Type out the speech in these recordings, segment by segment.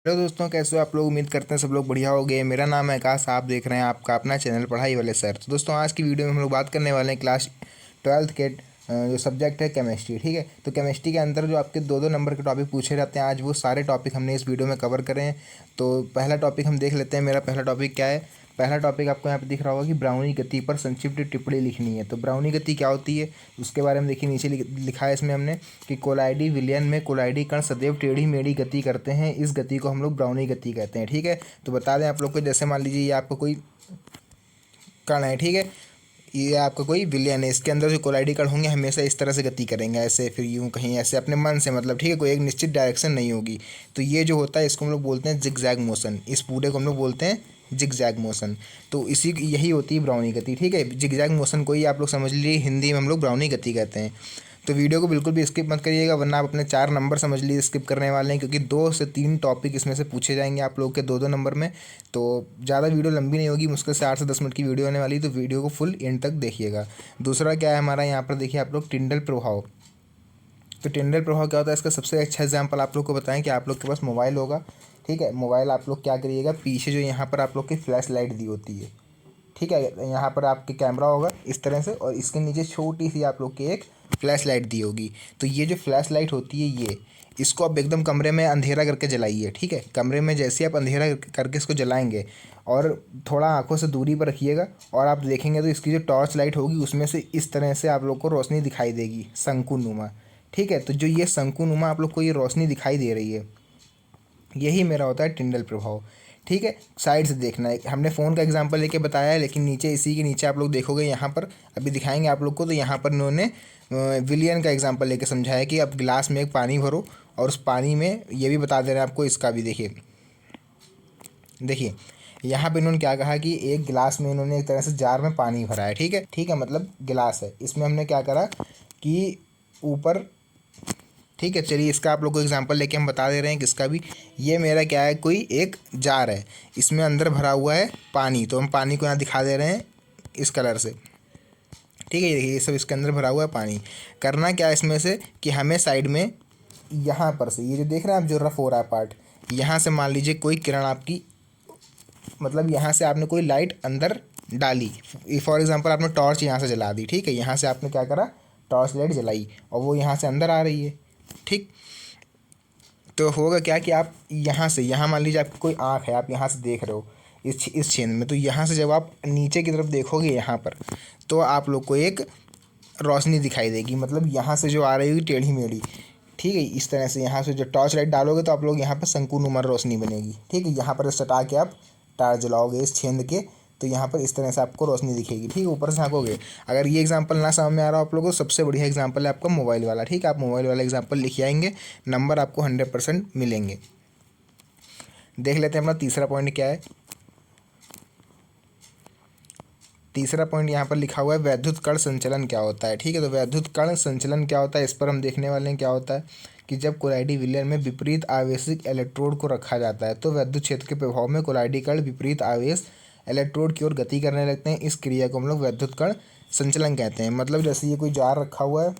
Hello दोस्तों, कैसे हो आप लोग। उम्मीद करते हैं सब लोग बढ़िया हो गए। मेरा नाम है आकाश, आप देख रहे हैं आपका अपना चैनल पढ़ाई वाले सर। तो दोस्तों, आज की वीडियो में हम लोग बात करने वाले हैं क्लास 12th के जो सब्जेक्ट है केमिस्ट्री। ठीक है, तो केमिस्ट्री के अंदर जो आपके दो दो नंबर के टॉपिक पूछे जाते हैं, आज वो सारे टॉपिक हमने इस वीडियो में कवर करें हैं। तो पहला टॉपिक हम देख लेते हैं। मेरा पहला टॉपिक क्या है। पहला टॉपिक आपको यहाँ पे दिख रहा होगा कि ब्राउनी गति पर संक्षिप्त टिप्पणी लिखनी है। तो ब्राउनी गति क्या होती है उसके बारे में देखिए, नीचे लिखा है इसमें हमने कि कोलाइडी विलयन में कोलाइडी कण सदैव टेढ़ी मेढ़ी गति करते हैं। इस गति को हम लोग ब्राउनी गति कहते हैं। ठीक है, तो बता दें आप लोग को, जैसे मान लीजिए ये आपको कोई कण है, ठीक है, ये आपका कोई विलयन है, इसके अंदर जो कोलाइडी कण होंगे हमेशा इस तरह से गति करेंगे, ऐसे फिर यूं कहीं ऐसे अपने मन से, मतलब ठीक है, कोई एक निश्चित डायरेक्शन नहीं होगी। तो ये जो होता है इसको हम लोग बोलते हैं जिगजैग मोशन। इस पूरे को हम लोग बोलते हैं जिगजैग मोशन। तो इसी यही होती है ब्राउनी गति। ठीक है, जिगजैग मोशन को ही आप लोग समझ लीजिए हिंदी में हम लोग ब्राउनी गति कहते हैं। तो वीडियो को बिल्कुल भी स्किप मत करिएगा, वरना आप अपने 4 नंबर समझ लीजिए स्किप करने वाले हैं, क्योंकि 2 से 3 टॉपिक इसमें से पूछे जाएंगे आप लोग के दो दो नंबर में। तो ज़्यादा वीडियो लंबी नहीं होगी, मुश्किल से 8 से 10 मिनट की वीडियो होने वाली, तो वीडियो को फुल एंड तक देखिएगा। दूसरा क्या है हमारा यहाँ पर, देखिए आप लोग टिंडल प्रभाव। तो टिंडल प्रभाव क्या होता है, इसका सबसे अच्छा एग्जाम्पल आप लोग को बताएं कि आप लोग के पास मोबाइल होगा। ठीक है, मोबाइल आप लोग क्या करिएगा, पीछे जो यहाँ पर आप लोग की फ्लैश लाइट दी होती है, ठीक है, यहाँ पर आपके कैमरा होगा इस तरह से, और इसके नीचे छोटी सी आप लोग की एक फ्लैश लाइट दी होगी। तो ये जो फ्लैश लाइट होती है, ये इसको आप एकदम कमरे में अंधेरा करके जलाइए। ठीक है, कमरे में जैसे आप अंधेरा करके इसको जलाएंगे और थोड़ा आंखों से दूरी पर रखिएगा, और आप देखेंगे तो इसकी जो टॉर्च लाइट होगी उसमें से इस तरह से आप लोग को रोशनी दिखाई देगी, शंकुनुमा। ठीक है, तो जो ये शंकुनुमा आप लोग को ये रोशनी दिखाई दे रही है, यही मेरा होता है टिंडल प्रभाव। ठीक है, साइड से देखना है। हमने फ़ोन का एग्जांपल लेके बताया है, लेकिन नीचे इसी के नीचे आप लोग देखोगे, यहाँ पर अभी दिखाएंगे आप लोग को, तो यहाँ पर इन्होंने विलियन का एग्जांपल लेके समझाया कि अब गिलास में एक पानी भरो, और उस पानी में ये भी बता दे रहे हैं आपको, इसका भी देखिए। देखिए यहाँ पे इन्होंने क्या कहा कि एक गिलास में इन्होंने एक तरह से जार में पानी भरा है। ठीक है, ठीक है, मतलब गिलास है, इसमें हमने क्या करा कि ऊपर, ठीक है, चलिए इसका आप लोग को एग्जांपल लेके हम बता दे रहे हैं कि इसका भी, ये मेरा क्या है, कोई एक जार है, इसमें अंदर भरा हुआ है पानी। तो हम पानी को यहाँ दिखा दे रहे हैं इस कलर से। ठीक है, ये सब इसके अंदर भरा हुआ है पानी। करना क्या है इसमें से कि हमें साइड में यहाँ पर से, ये जो देख रहे हैं आप, जो रफ हो रहा है पार्ट, यहाँ से मान लीजिए कोई किरण आपकी, मतलब यहाँ से आपने कोई लाइट अंदर डाली, फॉर एग्जांपल आपने टॉर्च यहाँ से जला दी। ठीक है, यहाँ से आपने क्या करा, टॉर्च लाइट जलाई, और वो यहाँ से अंदर आ रही है। ठीक, तो होगा क्या कि आप यहाँ से, यहाँ मान लीजिए आपकी कोई आँख है, आप यहाँ से देख रहे हो इस छेद में, तो यहाँ से जब आप नीचे की तरफ देखोगे यहाँ पर, तो आप लोग को एक रोशनी दिखाई देगी, मतलब यहाँ से जो आ रही होगी टेढ़ी मेढ़ी। ठीक है, इस तरह से यहाँ से जो टॉर्च लाइट डालोगे तो आप लोग यहाँ पर शंकुनुमा रोशनी बनेगी। ठीक है, यहाँ पर सटा के आप टार्च जलाओगे इस छेद के, तो यहाँ पर इस तरह से आपको रोशनी दिखेगी। ठीक है, ऊपर से झाँकोगे। अगर ये एग्जांपल ना समझ में आ रहा हो आप लोगों को, सबसे बढ़िया एग्जांपल है आपका मोबाइल वाला। ठीक है, आप मोबाइल वाला एग्जांपल लिख आएंगे, नंबर आपको 100% मिलेंगे। देख लेते हैं अपना तीसरा पॉइंट क्या है। तीसरा पॉइंट यहाँ पर लिखा हुआ है वैद्युत कण संचलन क्या होता है। ठीक है, तो वैद्युत कण संचलन क्या होता है, इस पर हम देखने वाले हैं। क्या होता है कि जब कोलाइडी विलयन में विपरीत आवेशित इलेक्ट्रोड को रखा जाता है, तो वैद्युत क्षेत्र के प्रभाव में कोलाइडी कण विपरीत आवेश इलेक्ट्रोड की ओर गति करने लगते हैं। इस क्रिया को हम लोग वैद्युत कण संचलन कहते हैं। मतलब जैसे ये कोई जार रखा हुआ है,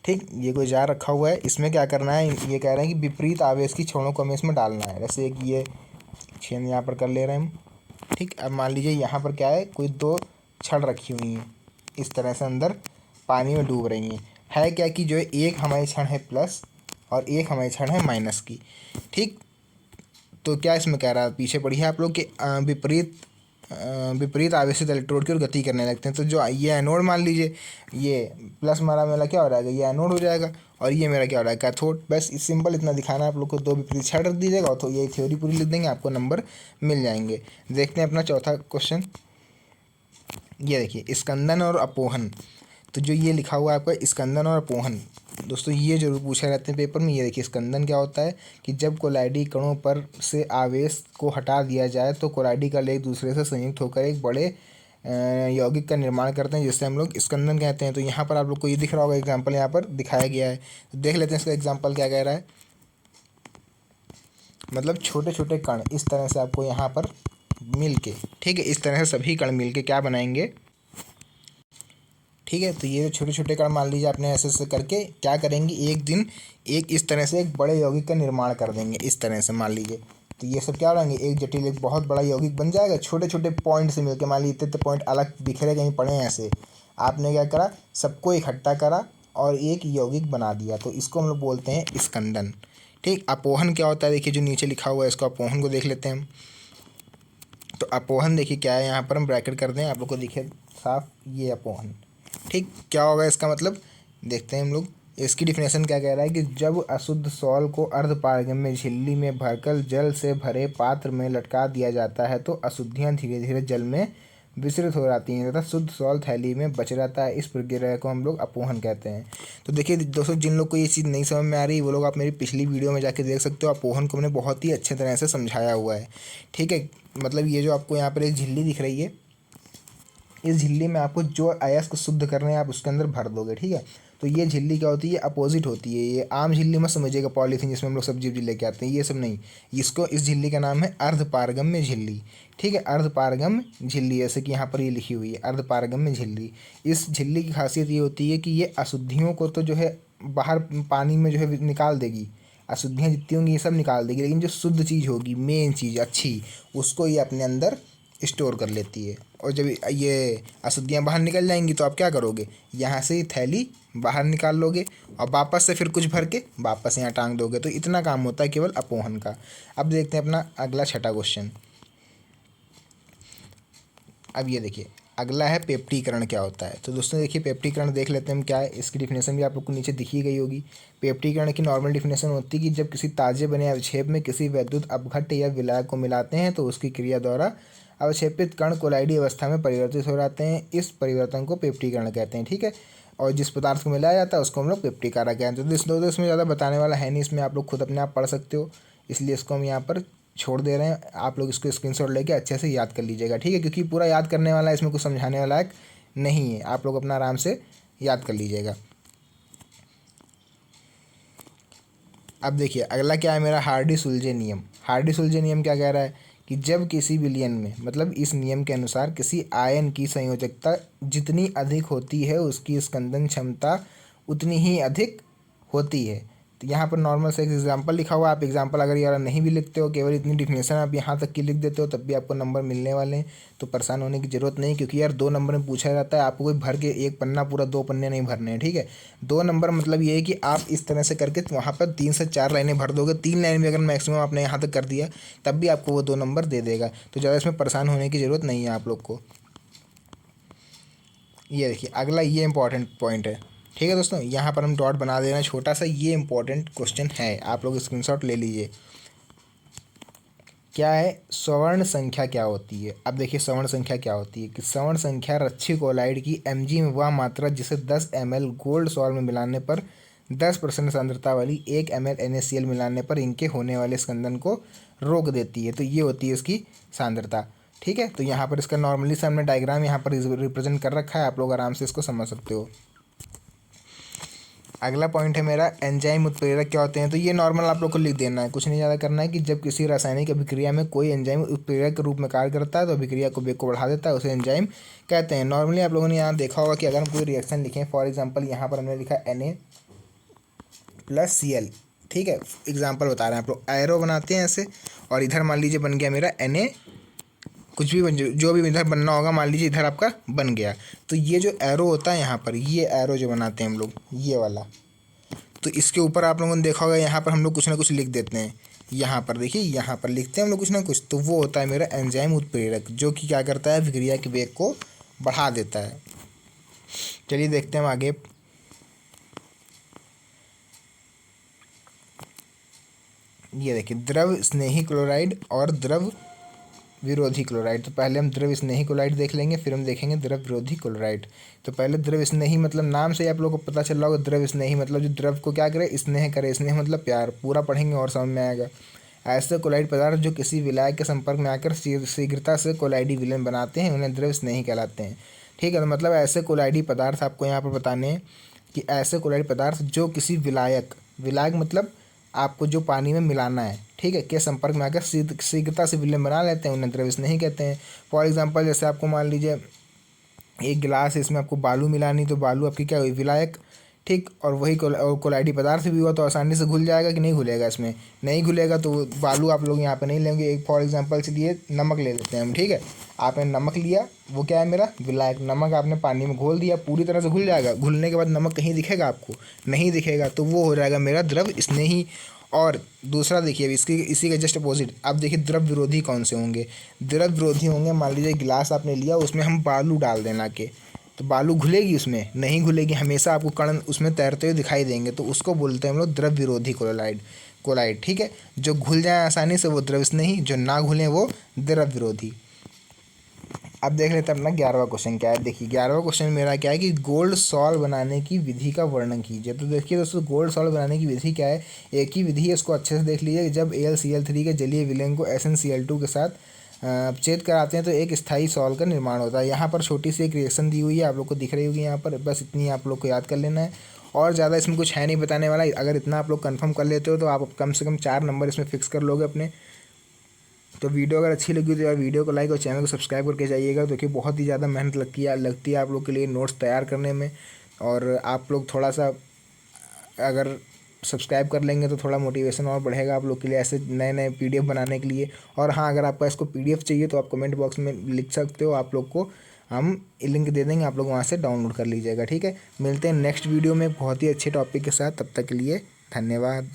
ठीक, ये कोई जार रखा हुआ है, इसमें क्या करना है, ये कह रहे हैं कि विपरीत आवेश की क्षणों को हमें इसमें डालना है। जैसे एक ये छेद यहाँ पर कर ले रहे हैं हम। ठीक, अब मान लीजिए यहाँ पर क्या है, कोई 2 छड़ रखी हुई हैं, इस तरह से अंदर पानी में डूब रही हैं। है क्या कि जो एक हमारी क्षण है प्लस और एक हमारी क्षण है माइनस की। ठीक, तो क्या इसमें कह रहा है, पीछे पढ़िए आप लोग कि विपरीत आवेशित इलेक्ट्रोड की ओर गति करने लगते हैं। तो जो ये एनोड मान लीजिए, ये प्लस मारा मेरा क्या हो जाएगा, ये एनोड हो जाएगा, और ये मेरा क्या हो रहा है, कैथोड। बस सिंपल इतना दिखाना है आप लोग को। 2 विपरीत छड़ रख दीजिएगा, तो ये थ्योरी पूरी लिख देंगे, आपको नंबर मिल जाएंगे। देखते हैं अपना चौथा क्वेश्चन। ये देखिए, स्कंदन और अपोहन। तो जो ये लिखा हुआ है आपका स्कंदन और अपोहन, दोस्तों ये जरूर पूछा रहते हैं पेपर में। ये देखिए, स्कंदन क्या होता है कि जब कोलाइडी कणों पर से आवेश को हटा दिया जाए, तो कोलाइडी कण एक दूसरे से संयुक्त होकर एक बड़े यौगिक का निर्माण करते हैं, जिससे हम लोग स्कंदन कहते हैं। तो यहाँ पर आप लोग को ये दिख रहा होगा, एग्जाम्पल यहाँ पर दिखाया गया है। तो देख लेते हैं इसका एग्जाम्पल क्या कह रहा है। मतलब छोटे छोटे कण इस तरह से आपको यहाँ पर मिल के, ठीक है, इस तरह से सभी कण मिल के क्या बनाएंगे, ठीक है। तो ये जो छोटे छोटे कण मान लीजिए आपने ऐसे ऐसे करके क्या करेंगे, एक दिन एक इस तरह से एक बड़े यौगिक का निर्माण कर देंगे, इस तरह से मान लीजिए। तो ये सब क्या हो जाएंगे, एक जटिल एक बहुत बड़ा यौगिक बन जाएगा छोटे छोटे पॉइंट से मिलकर। मान लीजिए इतने पॉइंट अलग बिखरे कहीं पड़े हैं ऐसे, आपने क्या करा, सबको इकट्ठा करा और एक यौगिक बना दिया। तो इसको हम लोग बोलते हैं स्कंदन। ठीक, अपोहन क्या होता है, देखिए जो नीचे लिखा हुआ है इसको अपोहन को देख लेते हैं हम। तो अपोहन देखिए क्या है, यहाँ पर हम ब्रैकेट कर दें, आप लोग को दिखे साफ, ये अपोहन। ठीक, क्या होगा इसका मतलब, देखते हैं हम लोग। इसकी डिफिनेशन क्या कह रहा है कि जब अशुद्ध सॉल को अर्धपारगम्य झिल्ली में भरकर जल से भरे पात्र में लटका दिया जाता है तो अशुद्धियाँ धीरे धीरे जल में विसरित हो जाती हैं तथा शुद्ध सॉल थैली में बच रहता है। इस प्रक्रिया को हम लोग अपोहन कहते हैं। तो देखिए दोस्तों, जिन लोग को ये चीज़ नहीं समझ में आ रही वो लोग आप मेरी पिछली वीडियो में जाके देख सकते हो। अपोहन को मैंने बहुत ही अच्छे तरह से समझाया हुआ है। ठीक है, मतलब ये जो आपको यहाँ पर एक झिल्ली दिख रही है, इस झिल्ली में आपको जो अयस्क शुद्ध करने हैं आप उसके अंदर भर दोगे। ठीक है, तो ये झिल्ली क्या होती है, अपोजिट होती है। ये आम झिल्ली मत समझिएगा, पॉलीथीन जिसमें हम लोग सब्जी वब्जी लेके आते हैं, ये सब नहीं। इसको, इस झिल्ली का नाम है अर्धपारगम्य झिल्ली। ठीक है, अर्धपारगम्य झिल्ली, जैसे कि यहाँ पर ये लिखी हुई है अर्धपारगम्य झिल्ली। इस झिल्ली की खासियत ये होती है कि ये अशुद्धियों को तो जो है बाहर पानी में जो है निकाल देगी, अशुद्धियाँ जितनी होंगी ये सब निकाल देगी, लेकिन जो शुद्ध चीज़ होगी, मेन चीज़ अच्छी, उसको ये अपने अंदर स्टोर कर लेती है। और जब ये अशुद्धियाँ बाहर निकल जाएंगी तो आप क्या करोगे, यहाँ से थैली बाहर निकाल लोगे और वापस से फिर कुछ भर के वापस यहाँ टांग दोगे। तो इतना काम होता है केवल अपोहन का। अब देखते हैं अपना अगला छठा क्वेश्चन। अब ये देखिए, अगला है पेप्टीकरण क्या होता है। तो दोस्तों देखिए, पेप्टीकरण देख लेते हैं हम क्या है। इसकी डिफिनेशन भी आप लोग को नीचे दिखी गई होगी। पेप्टीकरण की नॉर्मल डिफिनेशन होती है कि जब किसी ताजे बने अवक्षेप में किसी वैद्युत अपघट्य या विलायक को मिलाते हैं तो उसकी क्रिया द्वारा अवक्षेपित कण कोलाइडी अवस्था में परिवर्तित हो जाते हैं। इस परिवर्तन को पेप्टीकरण कहते हैं। ठीक है, और जिस पदार्थ को मिलाया जाता है उसको हम लोग पेप्टीकारा कहते हैं। तो इसमें ज़्यादा बताने वाला है नहीं, इसमें आप लोग खुद अपने आप पढ़ सकते हो, इसलिए इसको हम यहाँ पर छोड़ दे रहे हैं। आप लोग इसको स्क्रीनशॉट लेके अच्छे से याद कर लीजिएगा। ठीक है, क्योंकि पूरा याद करने वाला है, इसमें कुछ समझाने वाला नहीं है, आप लोग अपना आराम से याद कर लीजिएगा। अब देखिए अगला क्या है मेरा, हार्डी-सुलजे नियम। हार्डी-सुलजे नियम क्या कह रहा है कि जब किसी विलयन में, मतलब इस नियम के अनुसार किसी आयन की संयोजकता जितनी अधिक होती है उसकी स्कंदन क्षमता उतनी ही अधिक होती है। तो यहाँ पर नॉर्मल से एक एग्जांपल लिखा हुआ है। आप एग्जांपल अगर यार नहीं भी लिखते हो, केवल इतनी डिफिनेशन आप यहाँ तक की लिख देते हो, तब भी आपको नंबर मिलने वाले हैं। तो परेशान होने की ज़रूरत नहीं, क्योंकि यार 2 नंबर में पूछा जाता है, आपको कोई भर के एक पन्ना पूरा 2 पन्ने नहीं भरने हैं। ठीक है, 2 नंबर मतलब ये है कि आप इस तरह से करके वहाँ पर 3 से 4 लाइनें भर दोगे। 3 लाइन भी अगर मैक्सिमम आपने यहाँ तक कर दिया तब भी आपको वो 2 नंबर दे देगा। तो ज़्यादा इसमें परेशान होने की ज़रूरत नहीं है आप लोग को। ये देखिए अगला, ये इंपॉर्टेंट पॉइंट है। ठीक है दोस्तों, यहाँ पर हम डॉट बना देना छोटा सा, ये इंपॉर्टेंट क्वेश्चन है, आप लोग स्क्रीनशॉट ले लीजिए। क्या है, स्वर्ण संख्या क्या होती है। अब देखिए स्वर्ण संख्या क्या होती है कि स्वर्ण संख्या रच्छी कोलाइड की mg में वह मात्रा जिसे 10 ml गोल्ड सॉल्ट में मिलाने पर 10% सांद्रता वाली 1 ml NaCl मिलाने पर इनके होने वाले स्कंदन को रोक देती है। तो ये होती है इसकी सांद्रता। ठीक है, तो यहाँ पर इसका नॉर्मली से हमने डायग्राम यहाँ पर रिप्रेजेंट कर रखा है, आप लोग आराम से इसको समझ सकते हो। अगला पॉइंट है मेरा, एंजाइम उत्प्रेरक क्या होते हैं। तो ये नॉर्मल आप लोग को लिख देना है, कुछ नहीं ज़्यादा करना है कि जब किसी रासायनिक अभिक्रिया में कोई एंजाइम उत्प्रेरक के रूप में कार्य करता है तो अभिक्रिया को वेग को बढ़ा देता है, उसे एंजाइम कहते हैं। नॉर्मली आप लोगों ने यहाँ देखा होगा कि अगर हम कोई रिएक्शन लिखें, फॉर एग्जाम्पल यहाँ पर हमने लिखा Na+Cl। ठीक है, एग्जाम्पल बता रहे हैं, आप लोग एरो बनाते हैं ऐसे, और इधर मान लीजिए बन गया मेरा Na, कुछ भी जो भी इधर बनना होगा, मान लीजिए इधर आपका बन गया। तो ये जो एरो होता है यहाँ पर, ये एरो जो बनाते हैं हम लोग, ये वाला, तो इसके ऊपर आप लोगों ने देखा होगा यहाँ पर हम लोग कुछ ना कुछ लिख देते हैं। यहाँ पर देखिए, यहाँ पर लिखते हैं हम लोग कुछ ना कुछ, तो वो होता है मेरा एंजाइम उत्प्रेरक, जो कि क्या करता है, विक्रिया के वेग को बढ़ा देता है। चलिए देखते हैं हम आगे। ये देखिए, द्रव स्नेही क्लोराइड और द्रव विरोधी क्लोराइड। तो पहले हम द्रव स्नेही क्लोराइड देख लेंगे, फिर हम देखेंगे द्रव विरोधी क्लोराइड। तो पहले द्रव स्नेही, मतलब नाम से आप लोगों को पता चल रहा होगा, द्रव स्नेही मतलब जो द्रव को क्या करे, स्नेह करे। स्नेह मतलब प्यार, पूरा पढ़ेंगे और समझ में आएगा। ऐसे कोलाइड पदार्थ जो किसी विलायक के संपर्क में आकर शीघ्रता से कोलाइडी विलयन बनाते हैं उन्हें द्रव स्नेही कहलाते हैं। ठीक है, तो मतलब ऐसे कोलाइडी पदार्थ आपको यहाँ पर बताने हैं कि ऐसे कोलाइडी पदार्थ जो किसी विलायक मतलब आपको जो पानी में मिलाना है, ठीक है, के संपर्क में आकर शीघ्रता से विलयन बना लेते हैं, उन्हें द्रव स्नेही कहते हैं। फॉर एग्जांपल जैसे आपको मान लीजिए एक गिलास है, इसमें आपको बालू मिलानी, तो बालू आपकी क्या हुई, विलायक, ठीक। और वही कोलाइडी पदार्थ भी हुआ तो आसानी से घुल जाएगा कि नहीं घुलेगा, इसमें नहीं घुलेगा तो बालू आप लोग यहाँ पे नहीं लेंगे। एक फॉर एग्जांपल से लिए नमक ले लेते हैं हम, ठीक है। आपने नमक लिया, वो क्या है मेरा विलायक, नमक आपने पानी में घोल दिया, पूरी तरह से घुल जाएगा। घुलने के बाद नमक कहीं दिखेगा आपको, नहीं दिखेगा, तो वो हो जाएगा मेरा द्रव स्नेही। और दूसरा देखिए, अब इसकी इसी के जस्ट अपोजिट आप देखिए द्रव विरोधी कौन से होंगे। द्रव विरोधी होंगे, मान लीजिए गिलास आपने लिया, उसमें हम बालू डाल देना के, तो बालू घुलेगी, उसमें नहीं घुलेगी, हमेशा आपको कण उसमें तैरते हुए दिखाई देंगे, तो उसको बोलते हैं हम लोग द्रव विरोधी कोलाइड। कोलाइड, ठीक है। जो घुल जाए आसानी से वो द्रव स्नेही, जो ना घुले वो द्रव विरोधी। अब देख लेते हैं अपना 11वां क्वेश्चन क्या है। देखिए 11वां क्वेश्चन मेरा क्या है कि गोल्ड सॉल्व बनाने की विधि का वर्णन कीजिए। तो देखिए दोस्तों, गोल्ड सॉल्व बनाने की विधि क्या है, एक ही विधि है, इसको अच्छे से देख लीजिए। जब AlCl3 के जलीय विलयन को SnCl2 के साथ अपचेत कराते हैं तो एक स्थायी सॉल्व का निर्माण होता है। यहाँ पर छोटी सी एक रिएक्शन दी हुई है, आप लोग को दिख रही होगी यहाँ पर, बस इतनी आप लोग को याद कर लेना है। और ज़्यादा इसमें कुछ है नहीं बताने वाला। अगर इतना आप लोग कंफर्म कर लेते हो तो आप कम से कम 4 नंबर इसमें फिक्स कर लोगे अपने। तो वीडियो अगर अच्छी लगी तो यार वीडियो को लाइक और चैनल को सब्सक्राइब करके जाइएगा, क्योंकि बहुत ही ज़्यादा मेहनत लगती है आप लोग के लिए नोट्स तैयार करने में। और आप लोग थोड़ा सा अगर सब्सक्राइब कर लेंगे तो थोड़ा मोटिवेशन और बढ़ेगा आप लोग के लिए ऐसे नए नए PDF बनाने के लिए। और हाँ, अगर आपको इसको PDF चाहिए तो आप कमेंट बॉक्स में लिख सकते हो, आप लोग को हम लिंक दे देंगे, आप लोग वहाँ से डाउनलोड कर लीजिएगा, ठीक है। मिलते हैं नेक्स्ट वीडियो में बहुत ही अच्छे टॉपिक के साथ, तब तक के लिए धन्यवाद।